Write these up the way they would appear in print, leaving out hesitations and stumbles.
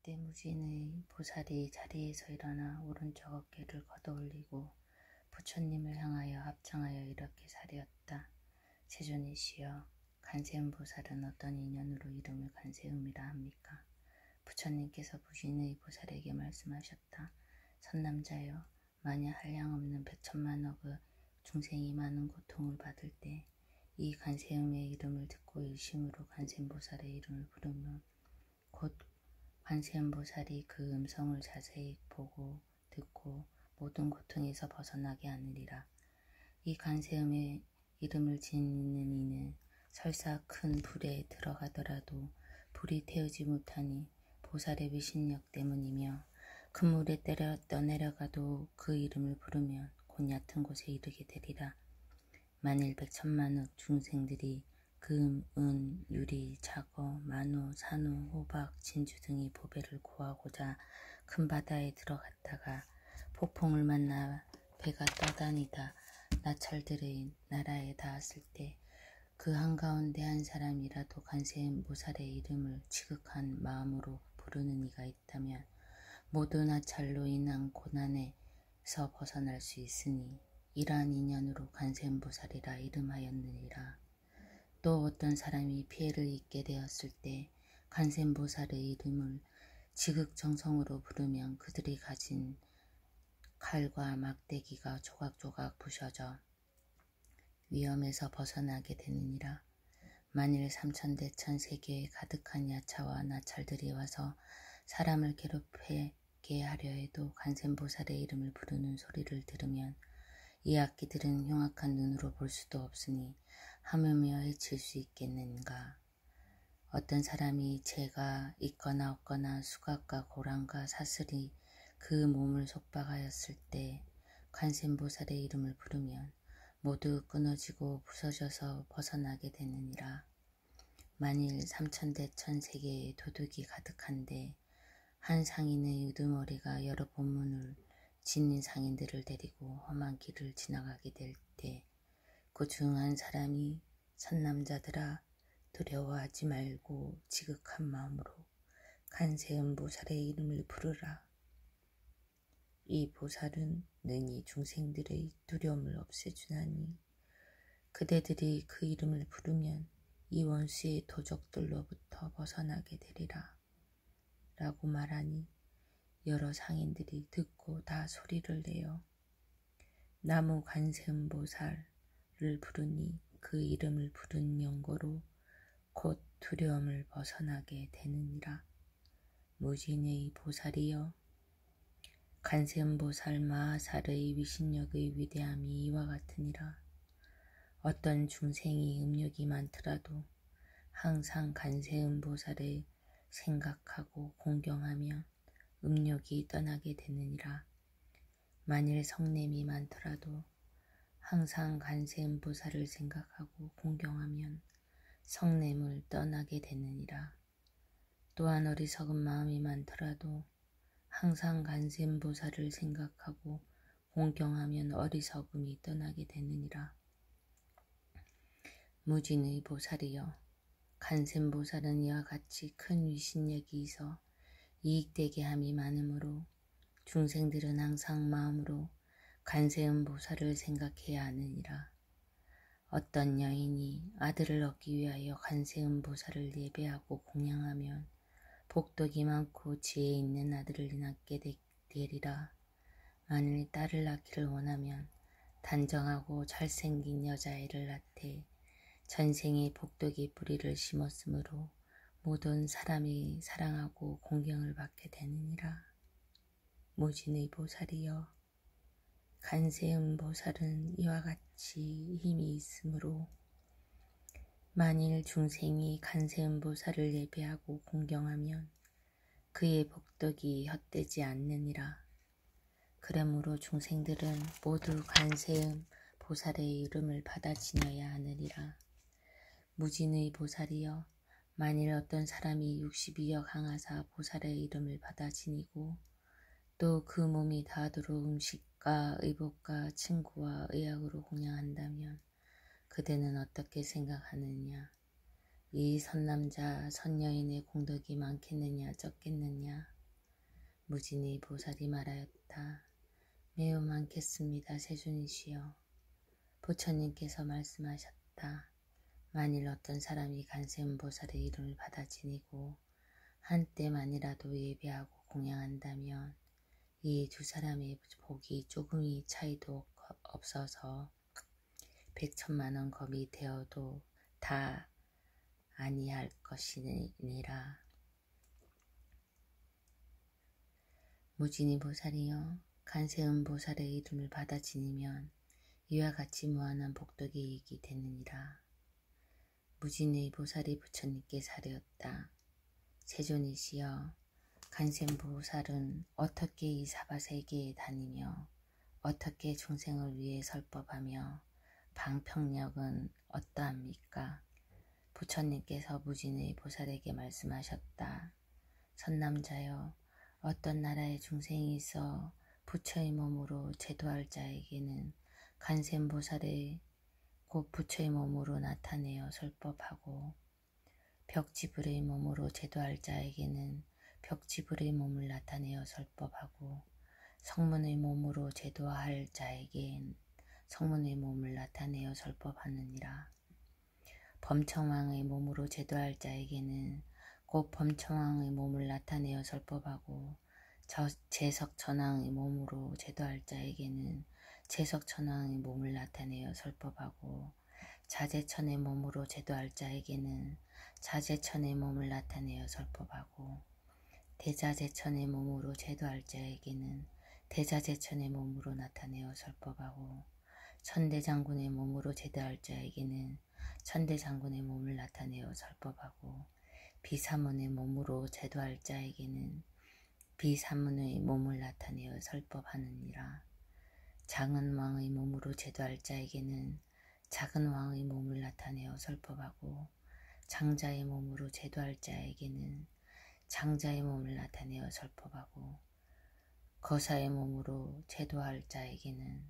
그때 무진의 보살이 자리에서 일어나 오른쪽 어깨를 걷어올리고 부처님을 향하여 합장하여 이렇게 사리었다. 세존이시여, 간세음보살은 어떤 인연으로 이름을 간세음이라 합니까? 부처님께서 무진의 보살에게 말씀하셨다. 선남자여, 만약 한량없는 백천만억의 중생이 많은 고통을 받을 때 이 간세음의 이름을 듣고 일심으로 간세음보살의 이름을 부르면 곧 관세음보살이 그 음성을 자세히 보고 듣고 모든 고통에서 벗어나게 하느니라. 이 관세음의 이름을 지니는 이는 설사 큰 불에 들어가더라도 불이 태우지 못하니 보살의 위신력 때문이며 큰 물에 떠내려가도 그 이름을 부르면 곧 얕은 곳에 이르게 되리라. 만일 백천만억 중생들이 금, 은, 유리, 자거, 만호, 산호, 호박, 진주 등의 보배를 구하고자 큰 바다에 들어갔다가 폭풍을 만나 배가 떠다니다 나찰들의 나라에 닿았을 때 그 한가운데 한 사람이라도 관세음보살의 이름을 지극한 마음으로 부르는 이가 있다면 모두 나찰로 인한 고난에서 벗어날 수 있으니 이러한 인연으로 관세음보살이라 이름하였느니라. 또 어떤 사람이 피해를 입게 되었을 때 관세음보살의 이름을 지극정성으로 부르면 그들이 가진 칼과 막대기가 조각조각 부셔져 위험에서 벗어나게 되느니라. 만일 삼천대천 세계에 가득한 야차와 나찰들이 와서 사람을 괴롭게 하려 해도 관세음보살의 이름을 부르는 소리를 들으면 이 악기들은 흉악한 눈으로 볼 수도 없으니 하물며 해칠 수 있겠는가. 어떤 사람이 재가 있거나 없거나 수갑과 고랑과 사슬이 그 몸을 속박하였을 때 관세음보살의 이름을 부르면 모두 끊어지고 부서져서 벗어나게 되느니라. 만일 삼천대천 세계에 도둑이 가득한데 한 상인의 우두머리가 여러 본문을 지닌 상인들을 데리고 험한 길을 지나가게 될 때 그 중 한 사람이 선남자들아, 두려워하지 말고 지극한 마음으로 간세음보살의 이름을 부르라. 이 보살은 능히 중생들의 두려움을 없애주나니 그대들이 그 이름을 부르면 이 원수의 도적들로부터 벗어나게 되리라. 라고 말하니 여러 상인들이 듣고 다 소리를 내어 나무 관세음보살을 부르니 그 이름을 부른 연고로 곧 두려움을 벗어나게 되느니라. 무진의 보살이여, 관세음보살 마하살의 위신력의 위대함이 이와 같으니라. 어떤 중생이 음욕이 많더라도 항상 관세음보살을 생각하고 공경하면 음욕이 떠나게 되느니라. 만일 성냄이 많더라도 항상 관세음보살을 생각하고 공경하면 성냄을 떠나게 되느니라. 또한 어리석은 마음이 많더라도 항상 관세음보살을 생각하고 공경하면 어리석음이 떠나게 되느니라. 무진의 보살이여, 관세음보살은 이와 같이 큰 위신력이 있어 이익되게 함이 많으므로 중생들은 항상 마음으로 관세음보살을 생각해야 하느니라. 어떤 여인이 아들을 얻기 위하여 관세음보살을 예배하고 공양하면 복덕이 많고 지혜 있는 아들을 낳게 되리라. 만일 딸을 낳기를 원하면 단정하고 잘생긴 여자애를 낳되 전생에 복덕의 뿌리를 심었으므로 모든 사람이 사랑하고 공경을 받게 되느니라. 무진의 보살이여, 관세음보살은 이와 같이 힘이 있으므로 만일 중생이 관세음보살을 예배하고 공경하면 그의 복덕이 헛되지 않느니라. 그러므로 중생들은 모두 관세음보살의 이름을 받아 지녀야 하느니라. 무진의 보살이여, 만일 어떤 사람이 62억 항아사 보살의 이름을 받아 지니고 또 그 몸이 닿도록 음식과 의복과 친구와 의약으로 공양한다면 그대는 어떻게 생각하느냐? 이 선남자 선여인의 공덕이 많겠느냐 적겠느냐? 무진이 보살이 말하였다. 매우 많겠습니다. 세존이시여. 부처님께서 말씀하셨다. 만일 어떤 사람이 간세음보살의 이름을 받아 지니고 한때만이라도 예배하고 공양한다면 이 두 사람의 복이 조금의 차이도 없어서 100,000,000원 검이 되어도 다 아니할 것이니라. 무진이 보살이여, 간세음보살의 이름을 받아 지니면 이와 같이 무한한 복덕이 이익이 되느니라. 무진의 보살이 부처님께 사려었다. 세존이시여, 간세음보살은 어떻게 이 사바세계에 다니며 어떻게 중생을 위해 설법하며 방평력은 어떠합니까? 부처님께서 무진의 보살에게 말씀하셨다. 선남자여, 어떤 나라에 중생이 있어 부처의 몸으로 제도할 자에게는 간세음보살의 곧 부처의 몸으로 나타내어 설법하고 벽지불의 몸으로 제도할 자에게는 벽지불의 몸을 나타내어 설법하고 성문의 몸으로 제도할 자에겐 성문의 몸을 나타내어 설법하느니라. 범청왕의 몸으로 제도할 자에게는 곧 범청왕의 몸을 나타내어 설법하고 제석천왕의 몸으로 제도할 자에게는 제석천왕의 몸을 나타내어 설법하고 자제천의 몸으로 제도할 자에게는 자제천의 몸을 나타내어 설법하고 대자제천의 몸으로 제도할 자에게는 대자제천의 몸으로 나타내어 설법하고 천대장군의 몸으로 제도할 자에게는 천대장군의 몸을 나타내어 설법하고 비사문의 몸으로 제도할 자에게는 비사문의 몸을 나타내어 설법하느니라. 작은 왕의 몸으로 제도할 자에게는 작은 왕의 몸을 나타내어 설법하고 장자의 몸으로 제도할 자에게는 장자의 몸을 나타내어 설법하고 거사의 몸으로 제도할 자에게는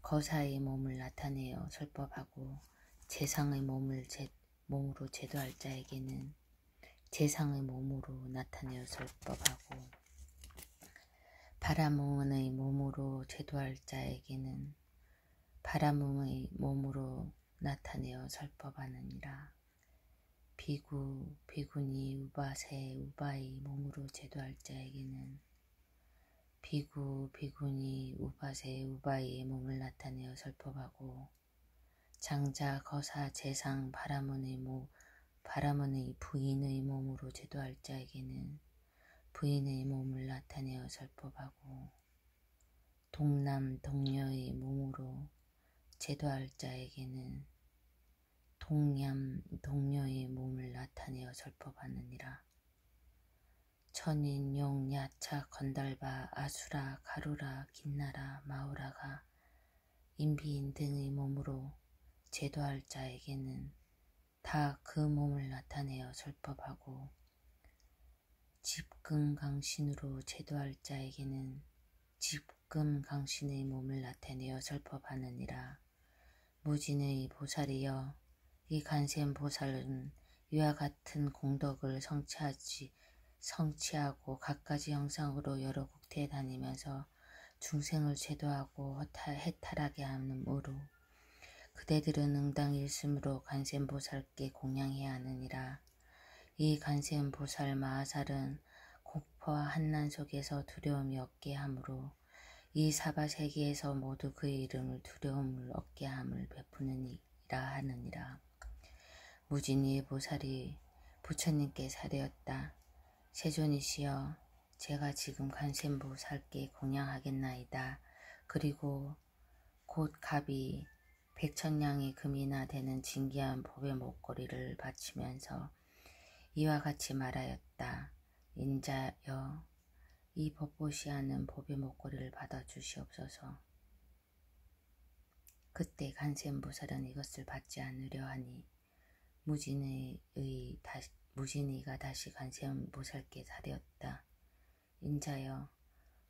거사의 몸을 나타내어 설법하고 제상의 몸으로 제도할 자에게는 제상의 몸으로 나타내어 설법하고 바라몽의 몸으로 제도할 자에게는 바라몽의 몸으로 나타내어 설법하느니라. 비구, 비구니, 우바세, 우바의 몸으로 제도할 자에게는 비구, 비구니, 우바세, 우바의 몸을 나타내어 설법하고 장자, 거사, 제상, 바라문의 부인의 몸으로 제도할 자에게는 부인의 몸을 나타내어 설법하고 동남, 동녀의 몸으로 제도할 자에게는 동ям, 동녀의 몸을 나타내어 설법하느니라. 천인, 용, 야차, 건달바, 아수라, 가루라, 긴나라, 마우라가 인비인 등의 몸으로 제도할 자에게는 다 그 몸을 나타내어 설법하고 집금강신으로 제도할 자에게는 집금강신의 몸을 나타내어 설법하느니라. 무진의 보살이여, 이 간세음보살은 이와 같은 공덕을 성취하고 갖가지 형상으로 여러 국태에 다니면서 중생을 제도하고 해탈하게 함으로 그대들은 응당 일심으로 간세음보살께 공양해야 하느니라. 이 간세음보살 마하살은 공포와 한난 속에서 두려움이 없게 함으로 이 사바세계에서 모두 그의 이름을 두려움을 얻게 함을 베푸느니라 하느니라. 무진이의 보살이 부처님께 사되었다. 세존이시여, 제가 지금 간세음보살께 공양하겠나이다. 그리고 곧 갑이 100,000냥의 금이나 되는 진귀한 법의 목걸이를 바치면서 이와 같이 말하였다. 인자여, 이 법보시하는 법의 목걸이를 받아 주시옵소서. 그때 간세음보살은 이것을 받지 않으려 하니 무진이가 다시 간세음보살께 사되었다. 인자여,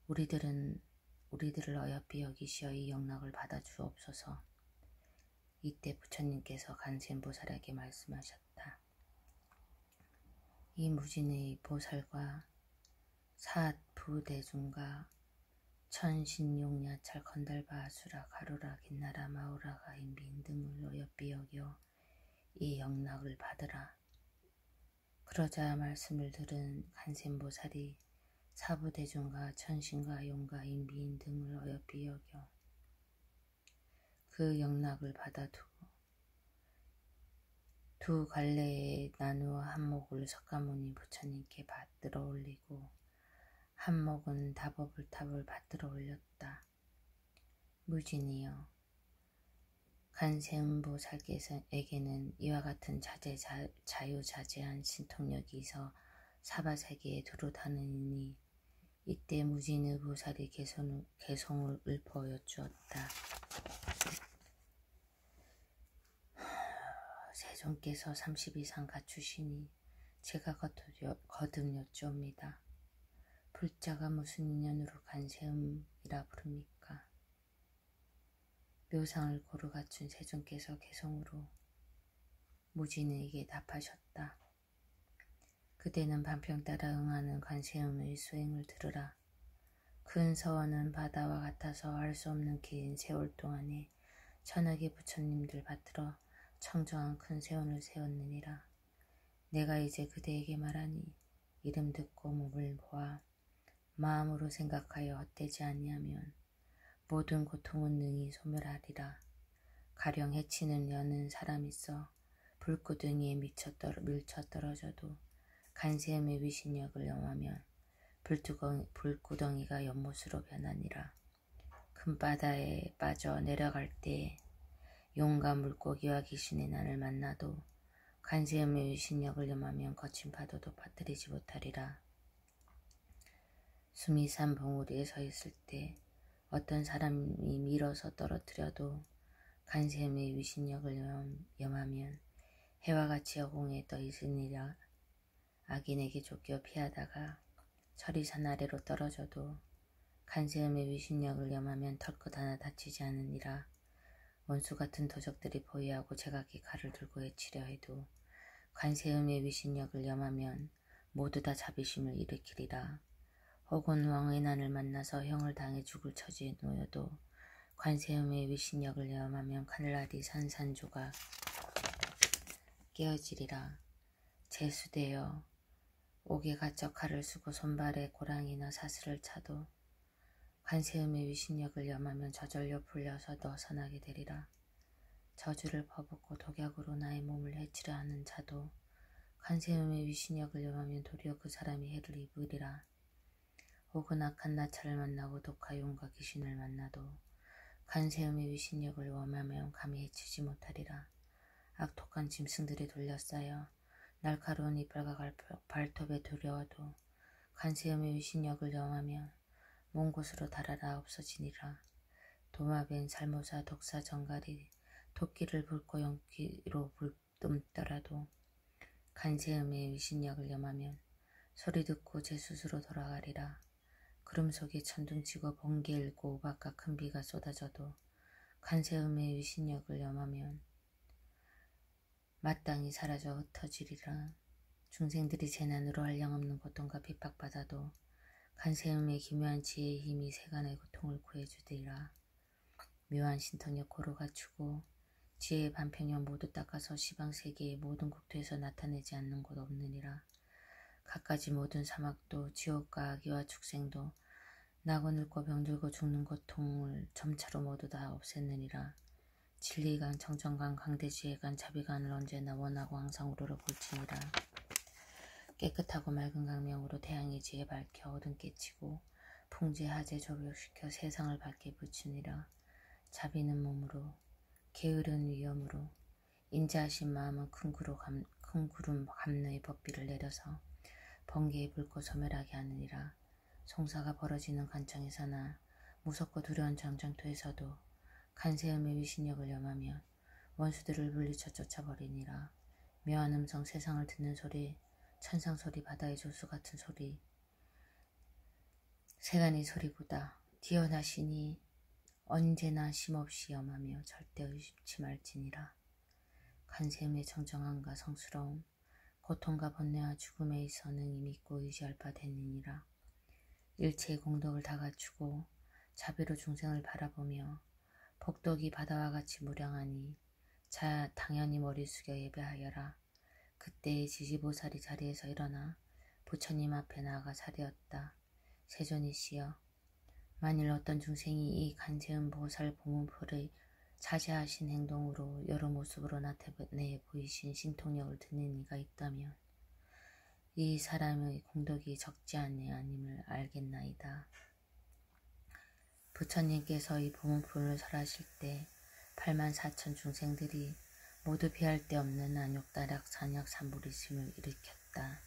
우리들을 어여삐 여기시어 이 영락을 받아 주옵소서. 이때 부처님께서 간세음보살에게 말씀하셨다. 이 무진의 보살과 사부대중과 천신용야찰 건달바 아수라 가루라 긴나라 마우라가 인비인 등을 어여삐 여겨 이 영락을 받으라. 그러자 말씀을 들은 간센보살이 사부대중과 천신과 용과 인비인 등을 어여삐 여겨 그 영락을 받아두고 두 갈래에 나누어 한목을 석가모니 부처님께 받들어 올리고 한목은 다버불탑을 받들어 올렸다. 무진이여, 간세음보살께서에게는 이와 같은 자유자재한 신통력이 있어 사바세계에 두루다니니 이때 무진의 보살이 개성을 읊어 여쭈었다. 세존께서 30 이상 갖추시니 제가 거듭 여쭈옵니다. 불자가 무슨 인연으로 간세음이라 부릅니까? 묘상을 고루 갖춘 세존께서 개성으로 무진에게 답하셨다. 그대는 반평 따라 응하는 간세음의 수행을 들으라. 큰 서원은 바다와 같아서 알 수 없는 긴 세월 동안에 천하의 부처님들 받들어 청정한 큰 세원을 세웠느니라. 내가 이제 그대에게 말하니 이름 듣고 몸을 보아 마음으로 생각하여 헛되지 아니하면 모든 고통은 능히 소멸하리라. 가령 해치는 여는 사람 있어 불구덩이에 밀쳐 떨어져도 간세음의 위신력을 영하면 불구덩이가 연못으로 변하니라. 큰 바다에 빠져 내려갈 때에 용과 물고기와 귀신의 난을 만나도 간세음의 위신력을 염하면 거친 파도도 빠뜨리지 못하리라. 숨이 산 봉우리에 서 있을 때 어떤 사람이 밀어서 떨어뜨려도 간세음의 위신력을 염하면 해와 같이 여공에 떠 있으니라. 악인에게 쫓겨 피하다가 철이산 아래로 떨어져도 간세음의 위신력을 염하면 털끝 하나 다치지 않으니라. 원수 같은 도적들이 포위하고 제각기 칼을 들고 해치려 해도 간세음의 위신력을 염하면 모두 다 자비심을 일으키리라. 혹은 왕의 난을 만나서 형을 당해 죽을 처지에 놓여도 관세음의 위신력을 염하면 칼날이 산산조가 깨어지리라. 제수되어 옥에 갇혀 칼을 쓰고 손발에 고랑이나 사슬을 차도 관세음의 위신력을 염하면 저절로 풀려서 너선하게 되리라. 저주를 퍼붓고 독약으로 나의 몸을 해치려 하는 자도 관세음의 위신력을 염하면 도리어 그 사람이 해를 입으리라. 혹은 악한 나찰을 만나고 독하용과 귀신을 만나도 간세음의 위신력을 염하면 감히 해치지 못하리라. 악독한 짐승들이 둘러싸여 날카로운 이빨과 발톱에 두려워도 간세음의 위신력을 염하면 먼 곳으로 달아나 없어지니라. 도마뱀, 살모사, 독사, 정갈이 토끼를 붉고 연기로 불듬더라도 간세음의 위신력을 염하면 소리 듣고 제 스스로 돌아가리라. 구름 속에 천둥치고 번개 일고 우박과 큰 비가 쏟아져도 간세음의 위신력을 염하면 마땅히 사라져 흩어지리라. 중생들이 재난으로 한량없는 고통과 핍박받아도 간세음의 기묘한 지혜의 힘이 세간의 고통을 구해주리라. 묘한 신통력 고루 갖추고 지혜의 반평형 모두 닦아서 시방세계의 모든 국토에서 나타내지 않는 곳 없느니라. 갖가지 모든 사막도 지옥과 악의와 축생도 나고 늙고 병들고 죽는 고통을 점차로 모두 다 없앴느니라. 진리간, 정정간, 강대지혜간, 자비간을 언제나 원하고 항상 우러러볼지니라. 깨끗하고 맑은 강명으로 태양의 지혜 밝혀 어둠 깨치고 풍재 하재 조벽시켜 세상을 밝게 비추니라. 자비는 몸으로 게으른 위엄으로 인자하신 마음은 큰 구름 감로의 법비를 내려서 번개에 불고 소멸하게 하느니라. 송사가 벌어지는 관청에서나 무섭고 두려운 전쟁터에서도 간세음의 위신력을 염하며 원수들을 물리쳐 쫓아버리니라. 묘한 음성, 세상을 듣는 소리, 천상 소리, 바다의 조수 같은 소리, 세간의 소리보다 뛰어나시니 언제나 쉼없이 염하며 절대 의심치 말지니라. 간세음의 정정함과 성스러움, 고통과 번뇌와 죽음에 있어 능히 믿고 의지할 바 되느니라. 일체의 공덕을 다 갖추고 자비로 중생을 바라보며 복덕이 바다와 같이 무량하니 당연히 머리 숙여 예배하여라. 그때의 지지보살이 자리에서 일어나 부처님 앞에 나아가 차리었다. 세존이시여, 만일 어떤 중생이 이 간세음 보살 보문풀의 자제하신 행동으로 여러 모습으로 나타내 보이신 신통력을 듣는 이가 있다면 이 사람의 공덕이 적지 아님을 알겠나이다. 부처님께서 이 보문풀을 설하실 때 84,000 중생들이 모두 피할 데 없는 안욕, 다락, 산약, 산불이심을 일으켰다.